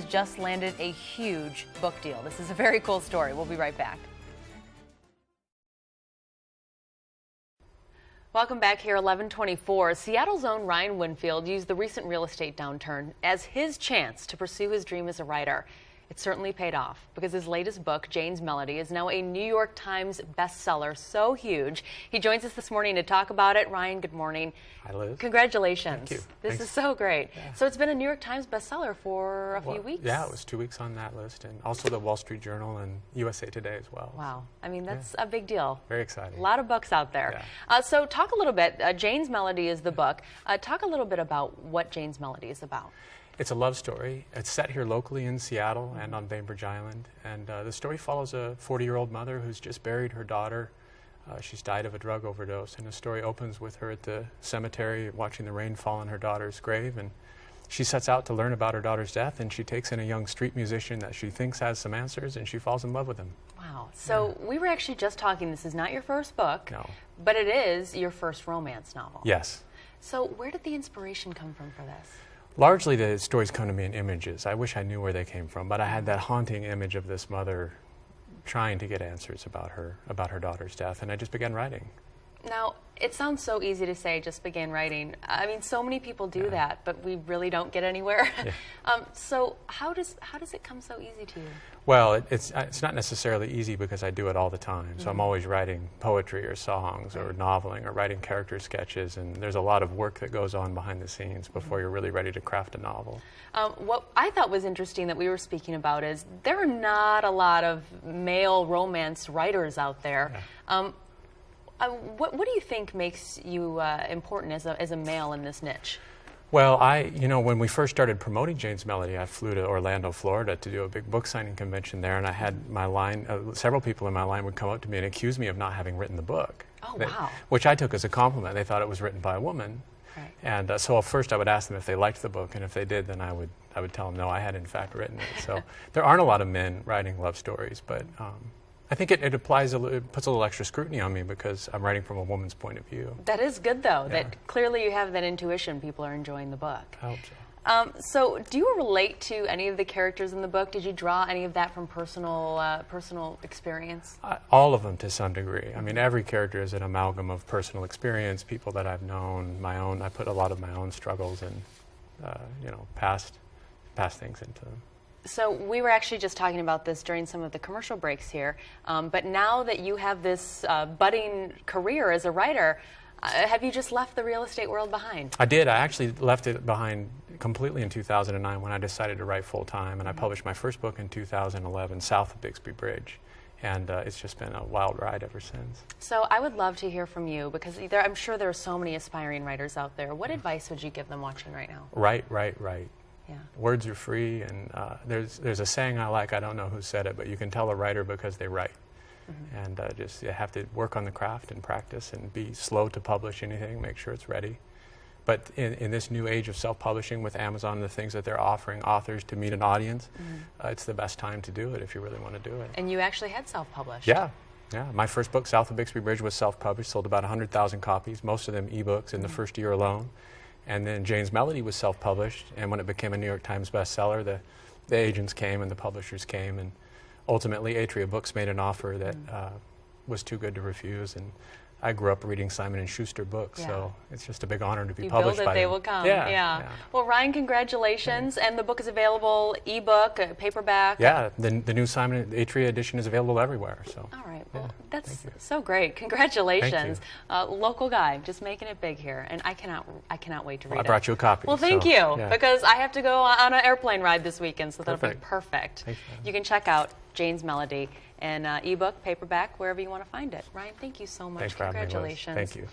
has just landed a huge book deal. This is a very cool story. We'll be right back. Welcome back here, 11:24. Seattle's own Ryan Winfield used the recent real estate downturn as his chance to pursue his dream as a writer. It certainly paid off because his latest book, Jane's Melody, is now a New York Times bestseller, so huge. He joins us this morning to talk about it. Ryan, good morning. Hi, Liz. Congratulations. Thank you. This Thanks. is so great. Yeah. So it's been a New York Times bestseller for a few weeks? Yeah, it was 2 weeks on that list, and also the Wall Street Journal and USA Today as well. Wow. I mean, that's a big deal. Very exciting. A lot of books out there. Yeah. So talk a little bit. Jane's Melody is the book. Talk a little bit about what Jane's Melody is about. It's a love story. It's set here locally in Seattle and on Bainbridge Island. And the story follows a 40-year-old mother who's just buried her daughter. She's died of a drug overdose. And the story opens with her at the cemetery watching the rain fall on her daughter's grave. And she sets out to learn about her daughter's death. And she takes in a young street musician that she thinks has some answers. And she falls in love with him. Wow. So we were actually just talking. This is not your first book. No. But it is your first romance novel. Yes. So where did the inspiration come from for this? Largely, the stories come to me in images. I wish I knew where they came from, but I had that haunting image of this mother trying to get answers about her daughter's death, and I just began writing. Now, it sounds so easy to say, just begin writing. I mean, so many people do that, but we really don't get anywhere. Yeah. So how does it come so easy to you? Well, it's not necessarily easy because I do it all the time. So I'm always writing poetry or songs or noveling or writing character sketches, and there's a lot of work that goes on behind the scenes before you're really ready to craft a novel. What I thought was interesting that we were speaking about is there are not a lot of male romance writers out there. Yeah. What do you think makes you important as a male in this niche? Well, when we first started promoting Jane's Melody, I flew to Orlando, Florida to do a big book signing convention there, and I had my line, several people in my line would come up to me and accuse me of not having written the book. Oh, wow. Which I took as a compliment. They thought it was written by a woman. Right. And so first I would ask them if they liked the book, and if they did, then I would tell them, no, I had in fact written it. So there aren't a lot of men writing love stories, but I think it puts a little extra scrutiny on me because I'm writing from a woman's point of view. That is good, though, that clearly you have that intuition. People are enjoying the book. I hope so. So do you relate to any of the characters in the book? Did you draw any of that from personal experience? All of them to some degree. I mean, every character is an amalgam of personal experience, people that I've known, my own. I put a lot of my own struggles and, past things into them. So we were actually just talking about this during some of the commercial breaks here, but now that you have this budding career as a writer, have you just left the real estate world behind? I did. I actually left it behind completely in 2009 when I decided to write full-time, and I published my first book in 2011, South of Bixby Bridge, and it's just been a wild ride ever since. So I would love to hear from you because I'm sure there are so many aspiring writers out there. What advice would you give them watching right now? Write. Yeah. Words are free, and there's a saying I like. I don't know who said it, but you can tell a writer because they write. And you have to work on the craft and practice and be slow to publish anything, make sure it's ready. But in this new age of self-publishing with Amazon and the things that they're offering authors to meet an audience, it's the best time to do it if you really want to do it. And you actually had self-published. Yeah. My first book, South of Bixby Bridge, was self-published, sold about 100,000 copies, most of them ebooks in the first year alone. And then Jane's Melody was self-published, and when it became a New York Times bestseller, the agents came and the publishers came, and ultimately Atria Books made an offer that was too good to refuse, and I grew up reading Simon & Schuster books, so it's just a big honor to be published by them. They will come. Yeah. Well, Ryan, congratulations, and the book is available ebook, paperback. Yeah, the new Simon Atria edition is available everywhere. So. All right. Well, that's so great. Congratulations, local guy, just making it big here, and I cannot wait to read it. I brought you a copy. Well, thank you, because I have to go on an airplane ride this weekend, so that'll be perfect. You can check out Jane's Melody and ebook, paperback, wherever you want to find it. Ryan, thank you so much. Thanks for having me, Liz. Congratulations. Thank you.